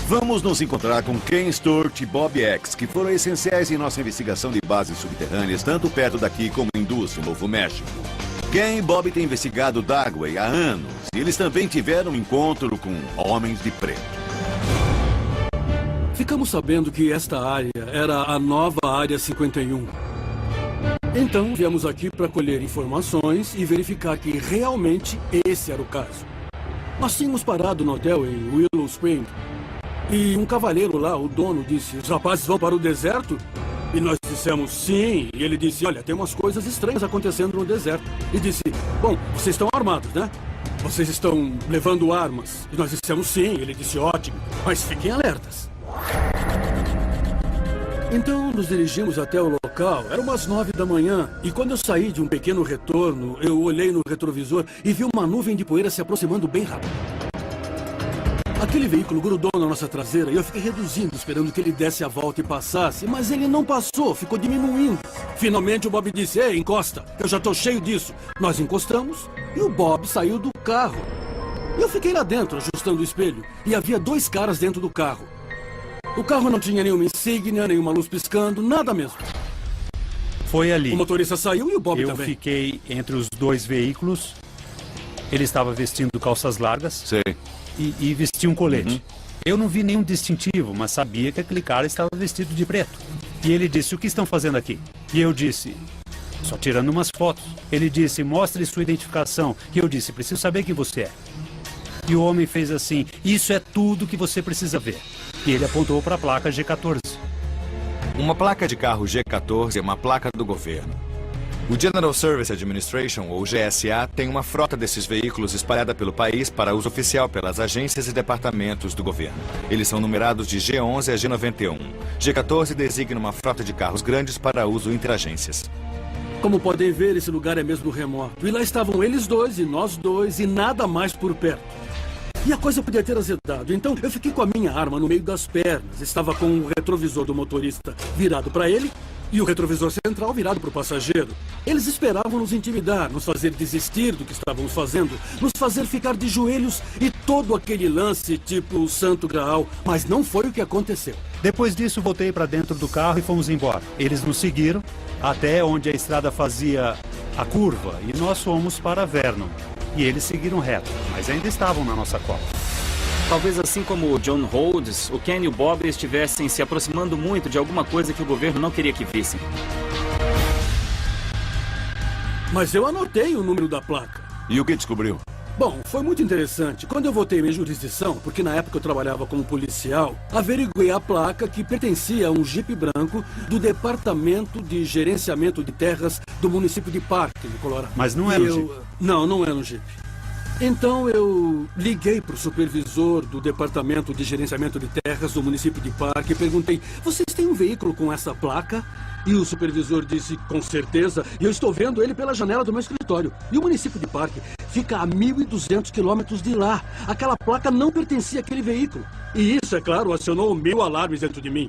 Vamos nos encontrar com Ken Sturt e Bob X, que foram essenciais em nossa investigação de bases subterrâneas, tanto perto daqui como em Dulce, Novo México. Ken e Bob têm investigado Dagley há anos, e eles também tiveram um encontro com homens de preto. Ficamos sabendo que esta área era a nova Área 51. Então, viemos aqui para colher informações e verificar que realmente esse era o caso. Nós tínhamos parado no hotel em Willow Spring. E um cavalheiro lá, o dono, disse: os rapazes vão para o deserto? E nós dissemos sim. E ele disse: olha, tem umas coisas estranhas acontecendo no deserto. E disse: bom, vocês estão armados, né? Vocês estão levando armas? E nós dissemos sim. Ele disse: ótimo, mas fiquem alertas. Então nos dirigimos até o local. Era umas 9 da manhã. E quando eu saí de um pequeno retorno, eu olhei no retrovisor e vi uma nuvem de poeira se aproximando bem rápido. Aquele veículo grudou na nossa traseira e eu fiquei reduzindo, esperando que ele desse a volta e passasse, mas ele não passou, ficou diminuindo. Finalmente o Bob disse: ei, encosta, eu já tô cheio disso. Nós encostamos e o Bob saiu do carro. Eu fiquei lá dentro, ajustando o espelho, e havia 2 caras dentro do carro. O carro não tinha nenhuma insígnia, nenhuma luz piscando, nada mesmo. Foi ali. O motorista saiu e o Bob também. Eu fiquei entre os 2 veículos. Ele estava vestindo calças largas. Sei. E vestia um colete. Eu não vi nenhum distintivo, mas sabia que aquele cara estava vestido de preto. E ele disse: o que estão fazendo aqui? E eu disse: só tirando umas fotos. Ele disse: mostre sua identificação. E eu disse: preciso saber quem você é. E o homem fez assim: isso é tudo que você precisa ver. E ele apontou para a placa G14. Uma placa de carro G14 é uma placa do governo. O General Service Administration, ou GSA, tem uma frota desses veículos espalhada pelo país para uso oficial pelas agências e departamentos do governo. Eles são numerados de G11 a G91. G14 designa uma frota de carros grandes para uso interagências. Como podem ver, esse lugar é mesmo remoto. E lá estavam eles 2 e nós 2 e nada mais por perto. E a coisa podia ter azedado. Então eu fiquei com a minha arma no meio das pernas. Estava com o retrovisor do motorista virado para ele e o retrovisor central virado para o passageiro. Eles esperavam nos intimidar, nos fazer desistir do que estávamos fazendo, nos fazer ficar de joelhos e todo aquele lance tipo o Santo Graal. Mas não foi o que aconteceu. Depois disso, voltei para dentro do carro e fomos embora. Eles nos seguiram até onde a estrada fazia a curva e nós fomos para Vernon. E eles seguiram reto, mas ainda estavam na nossa cola. Talvez assim como o John Rhodes, o Ken e o Bob estivessem se aproximando muito de alguma coisa que o governo não queria que vissem. Mas eu anotei o número da placa. E o que descobriu? Bom, foi muito interessante. Quando eu voltei à minha jurisdição, porque na época eu trabalhava como policial, averiguei a placa que pertencia a um Jeep branco do Departamento de Gerenciamento de Terras do município de Park, no Colorado. Mas não era um Jeep? Não era um Jeep. Então eu liguei para o supervisor do Departamento de Gerenciamento de Terras do município de Park e perguntei: vocês têm um veículo com essa placa? E o supervisor disse: com certeza, e eu estou vendo ele pela janela do meu escritório. E o município de Park fica a 1.200 quilômetros de lá. Aquela placa não pertencia àquele veículo. E isso, é claro, acionou 1000 alarmes dentro de mim.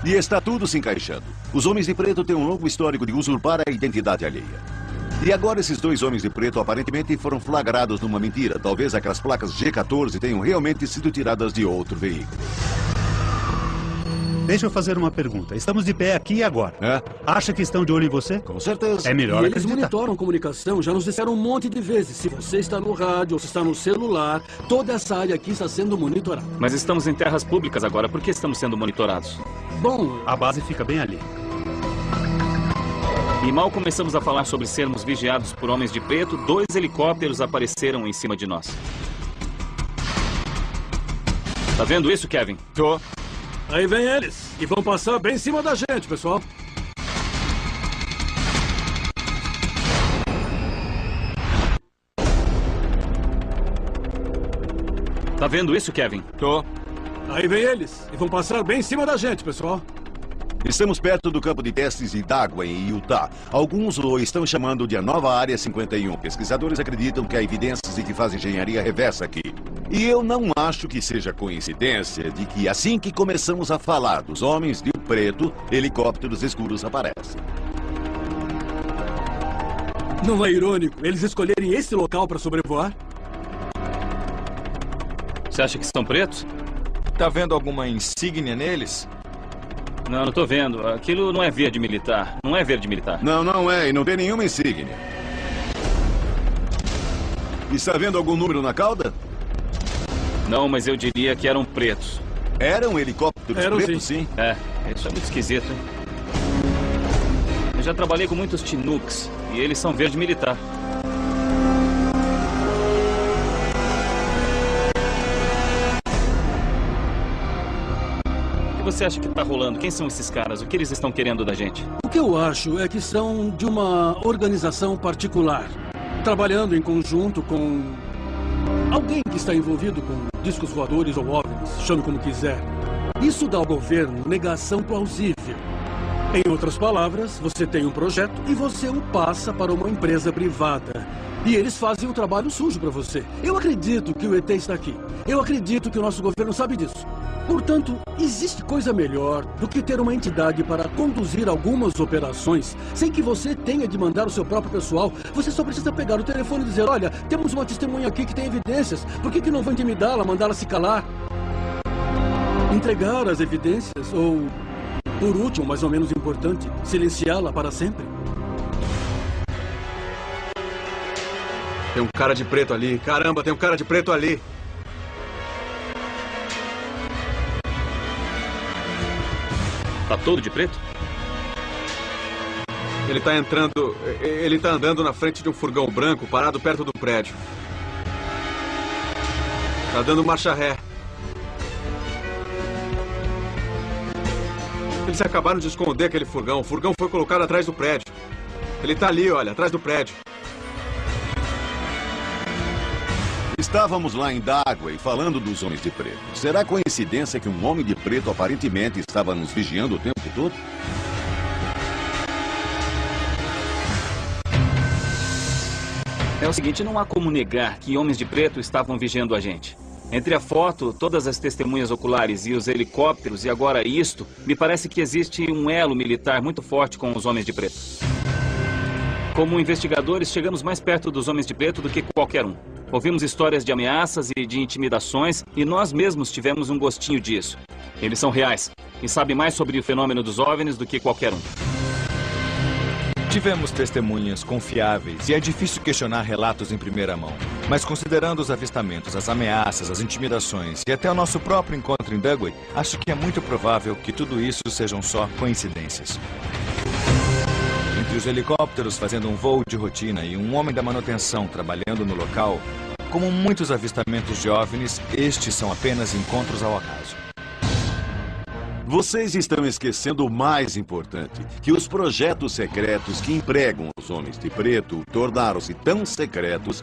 E está tudo se encaixando. Os homens de preto têm um longo histórico de usurpar a identidade alheia. E agora esses 2 homens de preto aparentemente foram flagrados numa mentira. Talvez aquelas placas G14 tenham realmente sido tiradas de outro veículo. Deixa eu fazer uma pergunta. Estamos de pé aqui e agora. Acha que estão de olho em você? Com certeza. É melhor eles acreditar. monitoram comunicação, já nos disseram um monte de vezes. Se você está no rádio ou se está no celular, toda essa área aqui está sendo monitorada. Mas estamos em terras públicas agora. Por que estamos sendo monitorados? Bom, a base fica bem ali. E mal começamos a falar sobre sermos vigiados por homens de preto, 2 helicópteros apareceram em cima de nós. Tá vendo isso, Kevin? Tô. Aí vem eles. E vão passar bem em cima da gente, pessoal. Tá vendo isso, Kevin? Tô. Aí vem eles. E vão passar bem em cima da gente, pessoal. Estamos perto do campo de testes de Dagway, em Utah. Alguns o estão chamando de a nova Área 51. Pesquisadores acreditam que há evidências de que faz engenharia reversa aqui. E eu não acho que seja coincidência de que assim que começamos a falar dos homens de preto, helicópteros escuros aparecem. Não é irônico eles escolherem esse local para sobrevoar? Você acha que são pretos? Tá vendo alguma insígnia neles? Não, não tô vendo. Aquilo não é verde militar. Não é verde militar. Não, não é. E não tem nenhuma insígnia. Está vendo algum número na cauda? Não, mas eu diria que eram pretos. Eram helicópteros pretos, sim? É, isso é muito esquisito, hein? Eu já trabalhei com muitos Chinooks e eles são verde militar. O que você acha que tá rolando? Quem são esses caras? O que eles estão querendo da gente? O que eu acho é que são de uma organização particular, trabalhando em conjunto com alguém que está envolvido com discos voadores ou OVNIs, chame como quiser. Isso dá ao governo negação plausível. Em outras palavras, você tem um projeto e você o passa para uma empresa privada. E eles fazem o trabalho sujo para você. Eu acredito que o ET está aqui. Eu acredito que o nosso governo sabe disso. Portanto, existe coisa melhor do que ter uma entidade para conduzir algumas operações sem que você tenha de mandar o seu próprio pessoal. Você só precisa pegar o telefone e dizer, olha, temos uma testemunha aqui que tem evidências. Por que não vou intimidá-la, mandá-la se calar? Entregar as evidências ou, por último, mais ou menos importante, silenciá-la para sempre? Tem um cara de preto ali. Caramba, tem um cara de preto ali. Tá todo de preto? Ele tá entrando... Ele tá andando na frente de um furgão branco parado perto do prédio. Tá dando marcha ré. Eles acabaram de esconder aquele furgão. O furgão foi colocado atrás do prédio. Ele tá ali, olha, atrás do prédio. Estávamos lá em Dagway falando dos homens de preto. Será coincidência que um homem de preto aparentemente estava nos vigiando o tempo todo? É o seguinte, não há como negar que homens de preto estavam vigiando a gente. Entre a foto, todas as testemunhas oculares e os helicópteros, e agora isto, me parece que existe um elo militar muito forte com os homens de preto. Como investigadores, chegamos mais perto dos homens de preto do que qualquer um. Ouvimos histórias de ameaças e de intimidações e nós mesmos tivemos um gostinho disso. Eles são reais e sabem mais sobre o fenômeno dos OVNIs do que qualquer um. Tivemos testemunhas confiáveis e é difícil questionar relatos em primeira mão. Mas considerando os avistamentos, as ameaças, as intimidações e até o nosso próprio encontro em Dagway, acho que é muito provável que tudo isso sejam só coincidências. Entre os helicópteros fazendo um voo de rotina e um homem da manutenção trabalhando no local, como muitos avistamentos de OVNIs, estes são apenas encontros ao acaso. Vocês estão esquecendo o mais importante, que os projetos secretos que empregam os homens de preto tornaram-se tão secretos,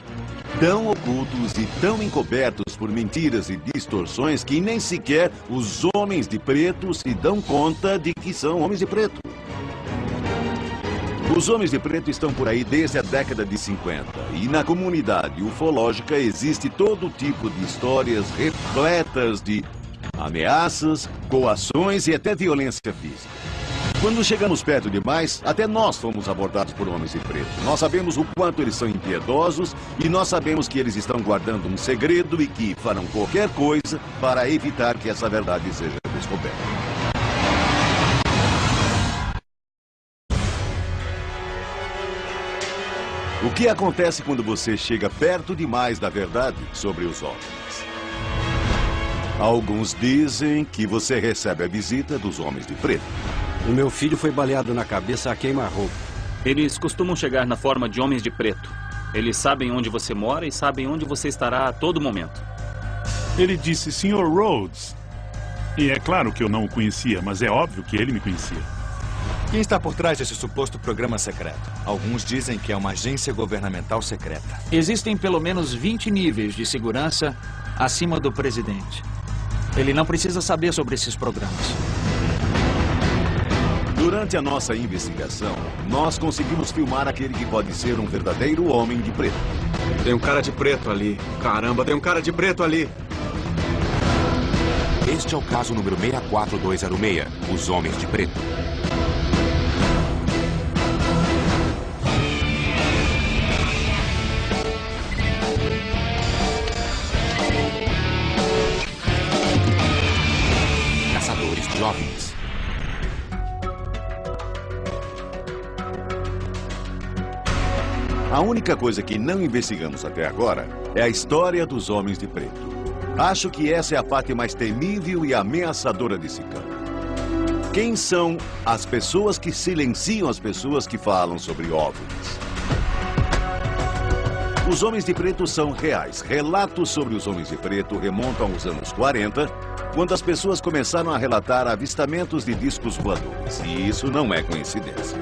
tão ocultos e tão encobertos por mentiras e distorções que nem sequer os homens de preto se dão conta de que são homens de preto. Os homens de preto estão por aí desde a década de 50 e na comunidade ufológica existe todo tipo de histórias repletas de ameaças, coações e até violência física. Quando chegamos perto demais, até nós fomos abordados por homens de preto. Nós sabemos o quanto eles são impiedosos e nós sabemos que eles estão guardando um segredo e que farão qualquer coisa para evitar que essa verdade seja descoberta. O que acontece quando você chega perto demais da verdade sobre os OVNIs? Alguns dizem que você recebe a visita dos homens de preto. O meu filho foi baleado na cabeça a queima-roupa. Eles costumam chegar na forma de homens de preto. Eles sabem onde você mora e sabem onde você estará a todo momento. Ele disse, Sr. Rhodes. E é claro que eu não o conhecia, mas é óbvio que ele me conhecia. Quem está por trás desse suposto programa secreto? Alguns dizem que é uma agência governamental secreta. Existem pelo menos 20 níveis de segurança acima do presidente. Ele não precisa saber sobre esses programas. Durante a nossa investigação, nós conseguimos filmar aquele que pode ser um verdadeiro homem de preto. Tem um cara de preto ali. Caramba, tem um cara de preto ali. Este é o caso número 64206, os homens de preto. Caçadores de OVNIs. A única coisa que não investigamos até agora é a história dos homens de preto. Acho que essa é a parte mais temível e ameaçadora desse campo. Quem são as pessoas que silenciam as pessoas que falam sobre OVNIs? Os homens de preto são reais. Relatos sobre os homens de preto remontam aos anos 40, quando as pessoas começaram a relatar avistamentos de discos voadores. E isso não é coincidência.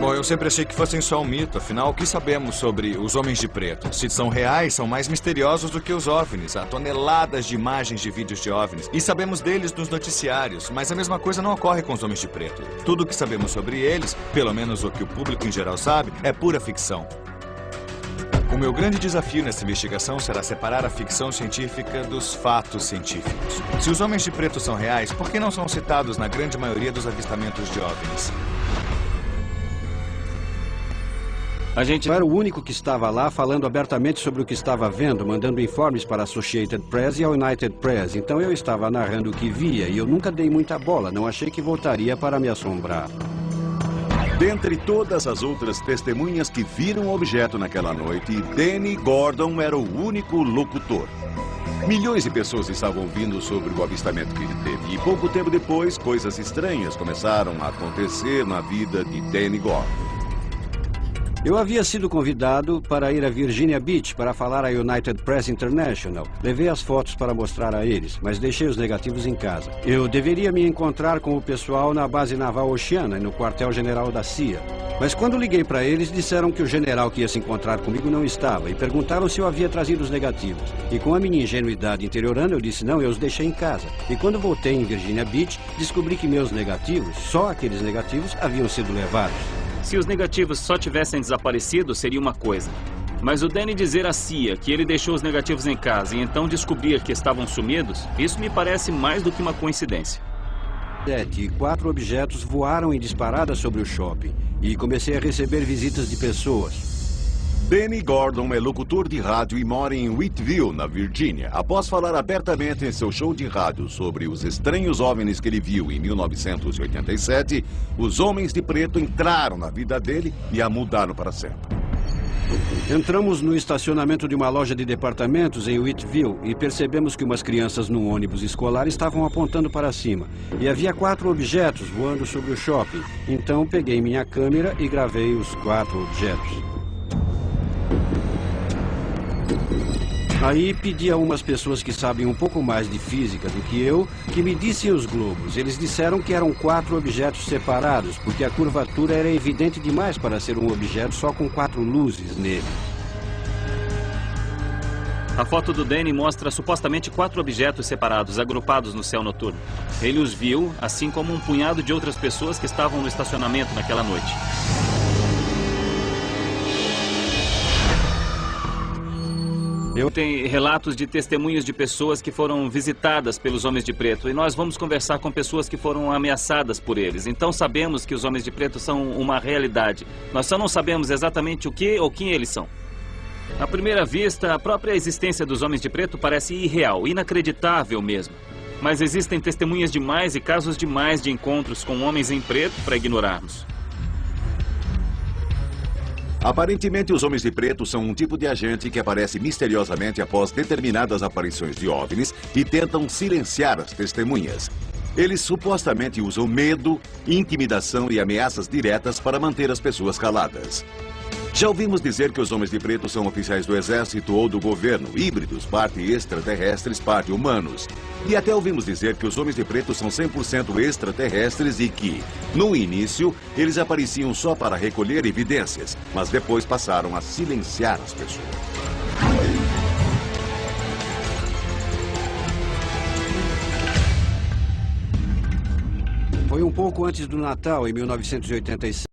Bom, eu sempre achei que fossem só um mito. Afinal, o que sabemos sobre os homens de preto? Se são reais, são mais misteriosos do que os OVNIs. Há toneladas de imagens de vídeos de OVNIs. E sabemos deles nos noticiários. Mas a mesma coisa não ocorre com os homens de preto. Tudo o que sabemos sobre eles, pelo menos o que o público em geral sabe, é pura ficção. O meu grande desafio nessa investigação será separar a ficção científica dos fatos científicos. Se os homens de preto são reais, por que não são citados na grande maioria dos avistamentos de OVNIs? Eu era o único que estava lá falando abertamente sobre o que estava vendo, mandando informes para a Associated Press e a United Press. Então eu estava narrando o que via e eu nunca dei muita bola, não achei que voltaria para me assombrar. Dentre todas as outras testemunhas que viram o objeto naquela noite, Danny Gordon era o único locutor. Milhões de pessoas estavam ouvindo sobre o avistamento que ele teve. E pouco tempo depois, coisas estranhas começaram a acontecer na vida de Danny Gordon. Eu havia sido convidado para ir a Virginia Beach para falar à United Press International. Levei as fotos para mostrar a eles, mas deixei os negativos em casa. Eu deveria me encontrar com o pessoal na base naval Oceana e no quartel-general da CIA. Mas quando liguei para eles, disseram que o general que ia se encontrar comigo não estava e perguntaram se eu havia trazido os negativos. E com a minha ingenuidade interiorana, eu disse não, eu os deixei em casa. E quando voltei em Virginia Beach, descobri que meus negativos, só aqueles negativos, haviam sido levados. Se os negativos só tivessem desaparecido, seria uma coisa. Mas o Danny dizer à CIA que ele deixou os negativos em casa e então descobrir que estavam sumidos, isso me parece mais do que uma coincidência. 7 e 4 objetos voaram em disparada sobre o shopping e comecei a receber visitas de pessoas. Danny Gordon é locutor de rádio e mora em Whitville, na Virgínia. Após falar abertamente em seu show de rádio sobre os estranhos OVNIs que ele viu em 1987, os homens de preto entraram na vida dele e a mudaram para sempre. Entramos no estacionamento de uma loja de departamentos em Whitville e percebemos que umas crianças num ônibus escolar estavam apontando para cima. E havia 4 objetos voando sobre o shopping. Então peguei minha câmera e gravei os 4 objetos. Aí pedi a umas pessoas que sabem um pouco mais de física do que eu, que me dissem os globos. Eles disseram que eram 4 objetos separados, porque a curvatura era evidente demais para ser um objeto só com 4 luzes nele. A foto do Danny mostra supostamente 4 objetos separados, agrupados no céu noturno. Ele os viu, assim como um punhado de outras pessoas que estavam no estacionamento naquela noite. Tem relatos de testemunhos de pessoas que foram visitadas pelos homens de preto e nós vamos conversar com pessoas que foram ameaçadas por eles. Então sabemos que os homens de preto são uma realidade. Nós só não sabemos exatamente o que ou quem eles são. À primeira vista, a própria existência dos homens de preto parece irreal, inacreditável mesmo. Mas existem testemunhas demais e casos demais de encontros com homens em preto para ignorarmos. Aparentemente, os homens de preto são um tipo de agente que aparece misteriosamente após determinadas aparições de OVNIs e tentam silenciar as testemunhas. Eles supostamente usam medo, intimidação e ameaças diretas para manter as pessoas caladas. Já ouvimos dizer que os homens de preto são oficiais do exército ou do governo, híbridos, parte extraterrestres, parte humanos. E até ouvimos dizer que os homens de preto são 100% extraterrestres e que, no início, eles apareciam só para recolher evidências, mas depois passaram a silenciar as pessoas. Foi um pouco antes do Natal, em 1986.